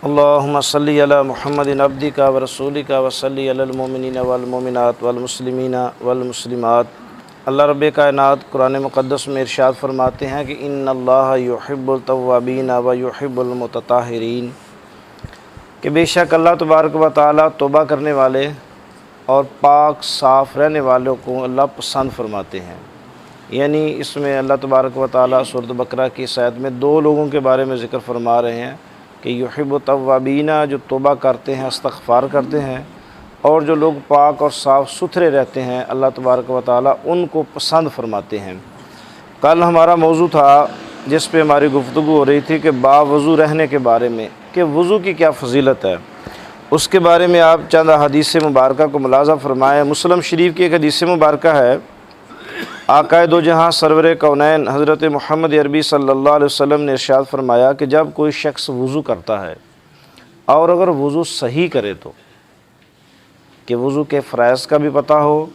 اللہم صلی علی محمد عبدک و رسولک و صلی علی المؤمنین والمؤمنات والمسلمین والمسلمات۔ اللہ رب کائنات قرآن مقدس میں ارشاد فرماتے ہیں کہ ان اللہ یحب التوابین و یحب المتطہرین، کہ بے شک اللہ تبارک و تعالیٰ توبہ کرنے والے اور پاک صاف رہنے والوں کو اللہ پسند فرماتے ہیں۔ یعنی اس میں اللہ تبارک و تعالیٰ سورۃ بقرہ کی اس آیت میں دو لوگوں کے بارے میں ذکر فرما رہے ہیں کہ یحب التوابین، جو توبہ کرتے ہیں، استغفار کرتے ہیں، اور جو لوگ پاک اور صاف ستھرے رہتے ہیں اللہ تبارک و تعالیٰ ان کو پسند فرماتے ہیں۔ کل ہمارا موضوع تھا جس پہ ہماری گفتگو ہو رہی تھی کہ باوضو رہنے کے بارے میں، کہ وضو کی کیا فضیلت ہے، اس کے بارے میں آپ چند حدیث مبارکہ کو ملاحظہ فرمائیں۔ مسلم شریف کی ایک حدیث مبارکہ ہے، آقائے دو جہاں سرور کونین حضرت محمد عربی صلی اللہ علیہ وسلم نے ارشاد فرمایا کہ جب کوئی شخص وضو کرتا ہے اور اگر وضو صحیح کرے تو، کہ وضو کے فرائض کا بھی پتہ ہو،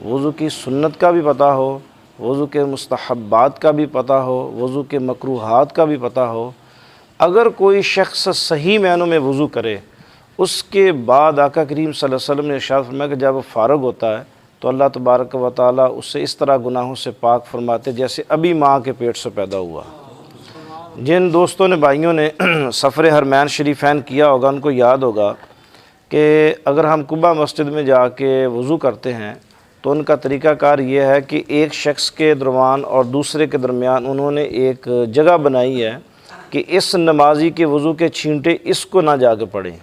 وضو کی سنت کا بھی پتہ ہو، وضو کے مستحبات کا بھی پتہ ہو، وضو کے مکروہات کا بھی پتہ ہو، اگر کوئی شخص صحیح معنوں میں وضو کرے، اس کے بعد آقا کریم صلی اللہ علیہ وسلم نے ارشاد فرمایا کہ جب وہ فارغ ہوتا ہے تو اللہ تبارک و تعالیٰ اس سے اس طرح گناہوں سے پاک فرماتے جیسے ابھی ماں کے پیٹ سے پیدا ہوا۔ جن دوستوں نے بھائیوں نے سفر حرمین شریفین کیا ہوگا ان کو یاد ہوگا کہ اگر ہم قباء مسجد میں جا کے وضو کرتے ہیں تو ان کا طریقہ کار یہ ہے کہ ایک شخص کے درمیان اور دوسرے کے درمیان انہوں نے ایک جگہ بنائی ہے کہ اس نمازی کے وضو کے چھینٹے اس کو نہ جا کے پڑیں۔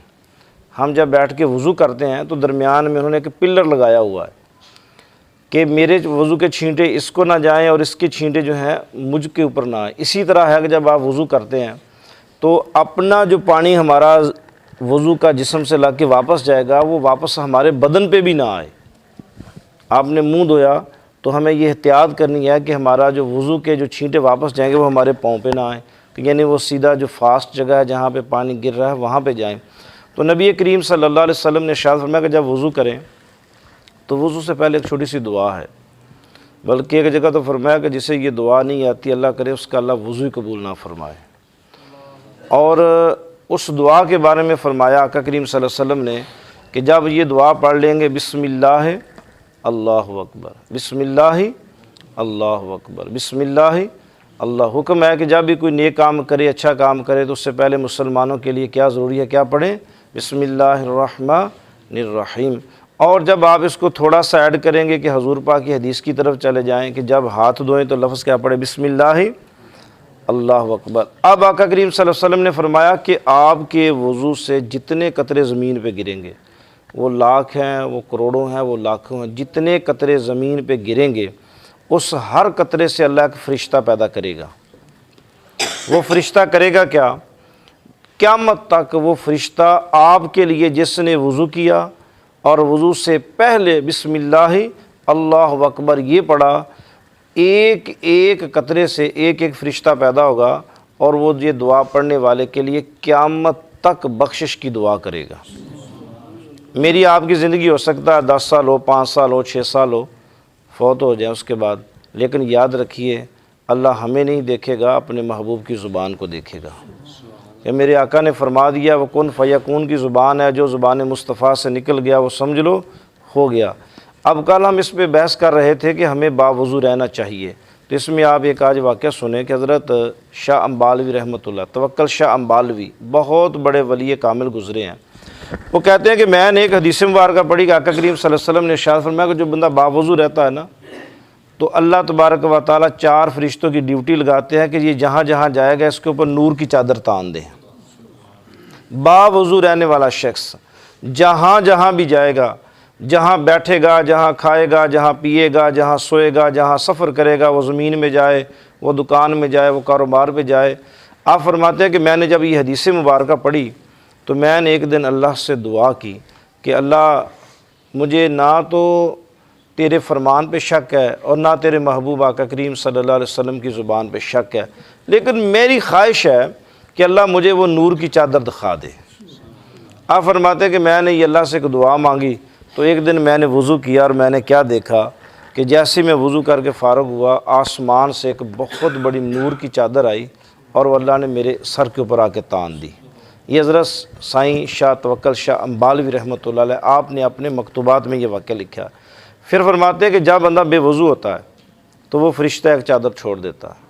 ہم جب بیٹھ کے وضو کرتے ہیں تو درمیان میں انہوں نے ایک پلر لگایا ہوا ہے کہ میرے وضو کے چھینٹے اس کو نہ جائیں اور اس کے چھینٹے جو ہیں مجھ کے اوپر نہ آئیں۔ اسی طرح ہے کہ جب آپ وضو کرتے ہیں تو اپنا جو پانی ہمارا وضو کا جسم سے لگ کے واپس جائے گا وہ واپس ہمارے بدن پہ بھی نہ آئے۔ آپ نے منہ دھویا تو ہمیں یہ احتیاط کرنی ہے کہ ہمارا جو وضو کے جو چھینٹے واپس جائیں گے وہ ہمارے پاؤں پہ نہ آئیں، یعنی وہ سیدھا جو فاسٹ جگہ ہے جہاں پہ پانی گر رہا ہے وہاں پہ جائیں۔ تو نبی کریم صلی اللہ علیہ وسلم نے ارشاد فرمایا کہ جب وضو کریں تو وضو سے پہلے ایک چھوٹی سی دعا ہے، بلکہ ایک جگہ تو فرمایا کہ جسے یہ دعا نہیں آتی اللہ کرے اس کا اللہ وضو ہی قبول نہ فرمائے۔ اور اس دعا کے بارے میں فرمایا آقا کریم صلی اللہ علیہ وسلم نے کہ جب یہ دعا پڑھ لیں گے بسم اللہ اللہ اکبر، بسم اللہ اللہ اکبر، بسم اللہ اللہ، حکم ہے کہ جب بھی کوئی نیک کام کرے، اچھا کام کرے تو اس سے پہلے مسلمانوں کے لیے کیا ضروری ہے، کیا پڑھیں، بسم اللہ الرحمن الرحیم۔ اور جب آپ اس کو تھوڑا سا ایڈ کریں گے کہ حضور پاک کی حدیث کی طرف چلے جائیں کہ جب ہاتھ دھوئیں تو لفظ کیا پڑھے، بسم اللہ اللہ اکبر۔ اب آقا کریم صلی اللہ علیہ وسلم نے فرمایا کہ آپ کے وضو سے جتنے قطرے زمین پہ گریں گے، وہ لاکھ ہیں، وہ کروڑوں ہیں، وہ لاکھوں ہیں، جتنے قطرے زمین پہ گریں گے اس ہر قطرے سے اللہ ایک فرشتہ پیدا کرے گا۔ وہ فرشتہ کرے گا کیا؟ قیامت تک وہ فرشتہ آپ کے لیے جس نے وضو کیا اور وضو سے پہلے بسم اللہ اللہ اکبر یہ پڑھا، ایک ایک قطرے سے ایک ایک فرشتہ پیدا ہوگا اور وہ یہ دعا پڑھنے والے کے لیے قیامت تک بخشش کی دعا کرے گا۔ میری آپ کی زندگی ہو سکتا ہے 10 سال ہو، 5 سال ہو، 6 سال ہو، فوت ہو جائے اس کے بعد، لیکن یاد رکھیے اللہ ہمیں نہیں دیکھے گا، اپنے محبوب کی زبان کو دیکھے گا۔ کہ میرے آقا نے فرما دیا وہ کن فیکون کی زبان ہے، جو زبان مصطفیٰ سے نکل گیا وہ سمجھ لو ہو گیا۔ اب کل ہم اس پہ بحث کر رہے تھے کہ ہمیں باوضو رہنا چاہیے، تو اس میں آپ ایک آج واقعہ سنیں کہ حضرت شاہ امبالوی رحمۃ اللہ، توکل شاہ امبالوی بہت بڑے ولی کامل گزرے ہیں۔ وہ کہتے ہیں کہ میں نے ایک حدیث مبارکہ پڑھی کہ آقا کریم صلی اللہ علیہ وسلم نے ارشاد فرمایا کہ جو بندہ باوضو رہتا ہے نا تو اللہ تبارک و تعالیٰ 4 فرشتوں کی ڈیوٹی لگاتے ہیں کہ یہ جہاں جہاں جائے گا اس کے اوپر نور کی چادر تان دیں۔ باوضو رہنے والا شخص جہاں جہاں بھی جائے گا، جہاں بیٹھے گا، جہاں کھائے گا، جہاں پیے گا، جہاں سوئے گا، جہاں سفر کرے گا، وہ زمین میں جائے، وہ دکان میں جائے، وہ کاروبار پہ جائے، آپ فرماتے ہیں کہ میں نے جب یہ حدیث مبارکہ پڑھی تو میں نے ایک دن اللہ سے دعا کی کہ اللہ مجھے نہ تو تیرے فرمان پہ شک ہے اور نہ تیرے محبوب آقا کریم صلی اللہ علیہ وسلم کی زبان پہ شک ہے، لیکن میری خواہش ہے کہ اللہ مجھے وہ نور کی چادر دکھا دے۔ آپ فرماتے ہیں کہ میں نے یہ اللہ سے ایک دعا مانگی تو ایک دن میں نے وضو کیا اور میں نے کیا دیکھا کہ جیسے میں وضو کر کے فارغ ہوا آسمان سے ایک بہت بڑی نور کی چادر آئی اور وہ اللہ نے میرے سر کے اوپر آ کے تان دی۔ یہ حضرت سائیں شاہ توکل شاہ امبالوی رحمۃ اللہ علیہ آپ نے اپنے مکتوبات میں یہ واقعہ لکھا۔ پھر فرماتے ہیں کہ جب بندہ بے وضو ہوتا ہے تو وہ فرشتہ ایک چادر چھوڑ دیتا ہے،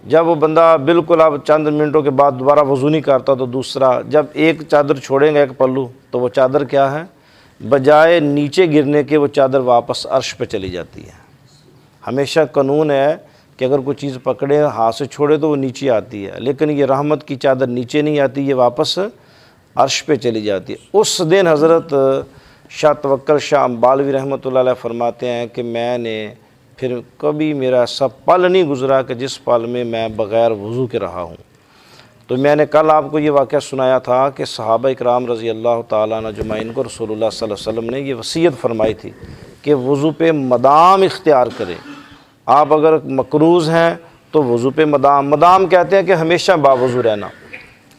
جب وہ بندہ بالکل اب چند منٹوں کے بعد دوبارہ وضو نہیں کرتا تو دوسرا، جب ایک چادر چھوڑیں گے ایک پلو تو وہ چادر کیا ہے، بجائے نیچے گرنے کے وہ چادر واپس عرش پہ چلی جاتی ہے۔ ہمیشہ قانون ہے کہ اگر کوئی چیز پکڑے ہاتھ سے چھوڑے تو وہ نیچے آتی ہے، لیکن یہ رحمت کی چادر نیچے نہیں آتی، یہ واپس عرش پہ چلی جاتی ہے۔ اس دن حضرت شاہ توکل شاہ امبالوی رحمۃ اللہ علیہ فرماتے ہیں کہ میں نے پھر کبھی میرا ایسا پل نہیں گزرا کہ جس پل میں میں بغیر وضو کے رہا ہوں۔ تو میں نے کل آپ کو یہ واقعہ سنایا تھا کہ صحابہ اکرام رضی اللہ تعالیٰ عنہ اجمعین کو رسول اللہ صلی اللہ علیہ وسلم نے یہ وصیت فرمائی تھی کہ وضو پہ مدام اختیار کرے۔ آپ اگر مقروض ہیں تو وضو پہ مدام کہتے ہیں کہ ہمیشہ باوضو رہنا،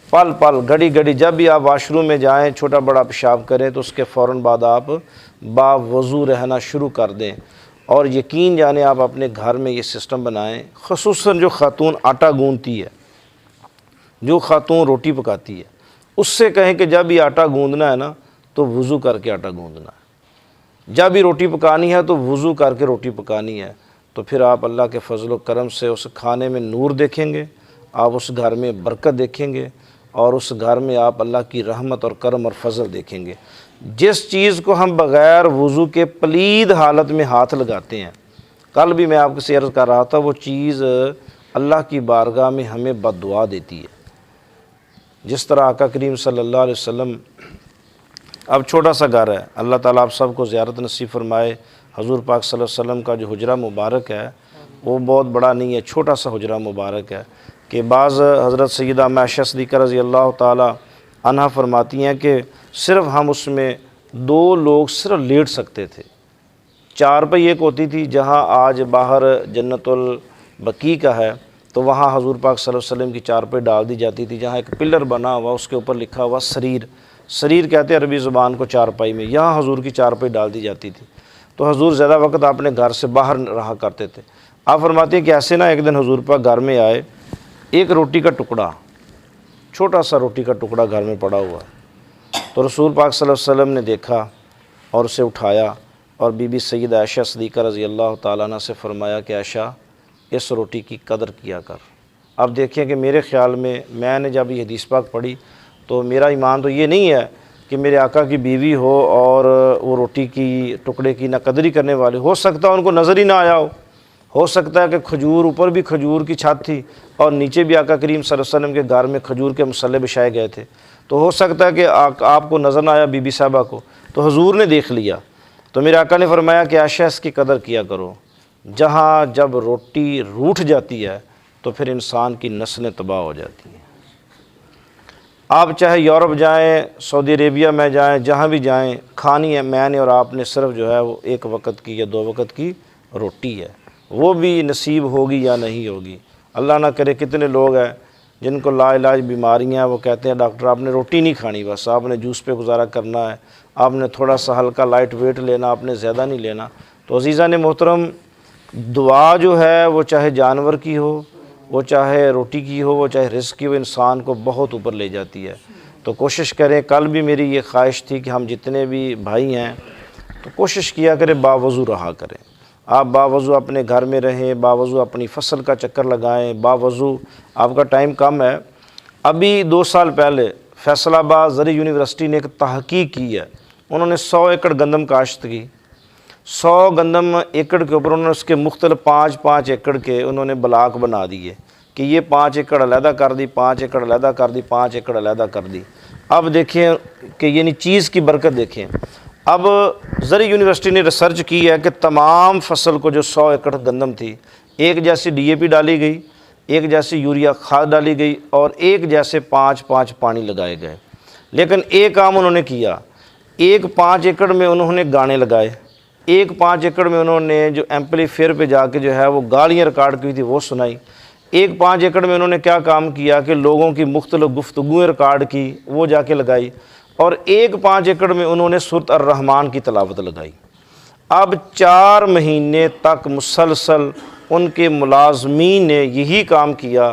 پل پل گھڑی گھڑی، جب بھی آپ واش روم میں جائیں چھوٹا بڑا پیشاب کریں تو اس کے فوراً بعد آپ باوضو رہنا شروع کر دیں۔ اور یقین جانیں آپ اپنے گھر میں یہ سسٹم بنائیں، خصوصاً جو خاتون آٹا گوندتی ہے، جو خاتون روٹی پکاتی ہے، اس سے کہیں کہ جب یہ آٹا گوندنا ہے نا تو وضو کر کے آٹا گوندنا ہے، جب بھی روٹی پکانی ہے تو وضو کر کے روٹی پکانی ہے۔ تو پھر آپ اللہ کے فضل و کرم سے اس کھانے میں نور دیکھیں گے، آپ اس گھر میں برکت دیکھیں گے، اور اس گھر میں آپ اللہ کی رحمت اور کرم اور فضل دیکھیں گے۔ جس چیز کو ہم بغیر وضو کے پلید حالت میں ہاتھ لگاتے ہیں، کل بھی میں آپ سے عرض کر رہا تھا، وہ چیز اللہ کی بارگاہ میں ہمیں بد دعا دیتی ہے۔ جس طرح آقا کریم صلی اللہ علیہ وسلم، اب چھوٹا سا گھر ہے، اللہ تعالیٰ آپ سب کو زیارت نصیب فرمائے۔ حضور پاک صلی اللہ علیہ وسلم کا جو حجرہ مبارک ہے وہ بہت بڑا نہیں ہے، چھوٹا سا حجرہ مبارک ہے کہ بعض حضرت سیدہ عائشہ صدیقہ رضی اللہ تعالی عنہا فرماتی ہیں کہ صرف ہم اس میں 2 لوگ صرف لیٹ سکتے تھے۔ 4 پہ ایک ہوتی تھی، جہاں آج باہر جنت البقیع کا ہے تو وہاں حضور پاک صلی اللہ علیہ وسلم کی 4 پہ ڈال دی جاتی تھی، جہاں ایک پلر بنا ہوا اس کے اوپر لکھا ہوا سریر، سریر کہتے ہیں عربی زبان کو 4 پائی میں، یہاں حضور کی 4 پہ ڈال دی جاتی تھی۔ تو حضور زیادہ وقت اپنے گھر سے باہر رہا کرتے تھے۔ آپ فرماتے ہیں کہ ایسے نہ ایک دن حضور پاک گھر میں آئے، ایک روٹی کا ٹکڑا، چھوٹا سا روٹی کا ٹکڑا گھر میں پڑا ہوا، تو رسول پاک صلی اللہ علیہ وسلم نے دیکھا اور اسے اٹھایا اور بی بی سیدہ عائشہ صدیقہ رضی اللہ تعالیٰ عنہ سے فرمایا کہ عائشہ اس روٹی کی قدر کیا کر۔ اب دیکھیں کہ میرے خیال میں نے جب یہ حدیث پاک پڑھی تو میرا ایمان تو یہ نہیں ہے کہ میرے آقا کی بیوی ہو اور وہ روٹی کی ٹکڑے کی نہ قدری کرنے والے، ہو سکتا ہے ان کو نظر ہی نہ آیا ہو سکتا ہے کہ کھجور، اوپر بھی کھجور کی چھت تھی اور نیچے بھی آقا کریم صلی اللہ علیہ وسلم کے گھر میں کھجور کے مصلے بچھائے گئے تھے، تو ہو سکتا ہے کہ آپ کو نظر نہ آیا بی بی صاحبہ کو، تو حضور نے دیکھ لیا۔ تو میرے آقا نے فرمایا کہ عائشہ اس کی قدر کیا کرو، جہاں جب روٹی روٹھ جاتی ہے تو پھر انسان کی نسلیں تباہ ہو جاتی ہیں۔ آپ چاہے یورپ جائیں، سعودی عربیہ میں جائیں، جہاں بھی جائیں، کھانی ہے میں نے اور آپ نے صرف جو ہے وہ 1 وقت کی یا 2 وقت کی روٹی ہے، وہ بھی نصیب ہوگی یا نہیں ہوگی۔ اللہ نہ کرے کتنے لوگ ہیں جن کو لا علاج بیماریاں، وہ کہتے ہیں ڈاکٹر آپ نے روٹی نہیں کھانی، بس آپ نے جوس پہ گزارا کرنا ہے، آپ نے تھوڑا سا ہلکا لائٹ ویٹ لینا، آپ نے زیادہ نہیں لینا۔ تو عزیزان محترم، دعا جو ہے وہ چاہے جانور کی ہو، وہ چاہے روٹی کی ہو، وہ چاہے رزق کی ہو، انسان کو بہت اوپر لے جاتی ہے۔ تو کوشش کریں، کل بھی میری یہ خواہش تھی کہ ہم جتنے بھی بھائی ہیں تو کوشش کیا کریں باوضو رہا کریں۔ آپ باوضو اپنے گھر میں رہیں، باوضو اپنی فصل کا چکر لگائیں، باوضو، آپ کا ٹائم کم ہے۔ ابھی 2 سال پہلے فیصل آباد زرعی یونیورسٹی نے ایک تحقیق کی ہے، انہوں نے 100 ایکڑ گندم کاشت کی، 100 گندم ایکڑ کے اوپر انہوں نے اس کے مختلف 5 ایکڑ کے انہوں نے بلاک بنا دیے کہ یہ 5 ایکڑ علیحدہ کر دی، 5 ایکڑ علیحدہ کر دی، 5 ایکڑ علیحدہ کر دی۔ اب دیکھیں کہ یعنی چیز کی برکت دیکھیں۔ اب زرعی یونیورسٹی نے ریسرچ کی ہے کہ تمام فصل کو جو 100 ایکڑ گندم تھی، ایک جیسی ڈی اے پی ڈالی گئی، ایک جیسی یوریا کھاد ڈالی گئی اور ایک جیسے 5 پانی لگائے گئے، لیکن ایک کام انہوں نے کیا، ایک 5 ایکڑ میں انہوں نے گانے لگائے، ایک 5 ایکڑ میں انہوں نے جو ایمپلی فیئر پہ جا کے جو ہے وہ گالیاں ریکارڈ کی تھی وہ سنائی، ایک 5 ایکڑ میں انہوں نے کیا کام کیا کہ لوگوں کی مختلف گفتگویں ریکارڈ کی وہ جا کے لگائی، اور ایک 5 ایکڑ میں انہوں نے سورۃ الرحمن کی تلاوت لگائی۔ اب 4 مہینے تک مسلسل ان کے ملازمین نے یہی کام کیا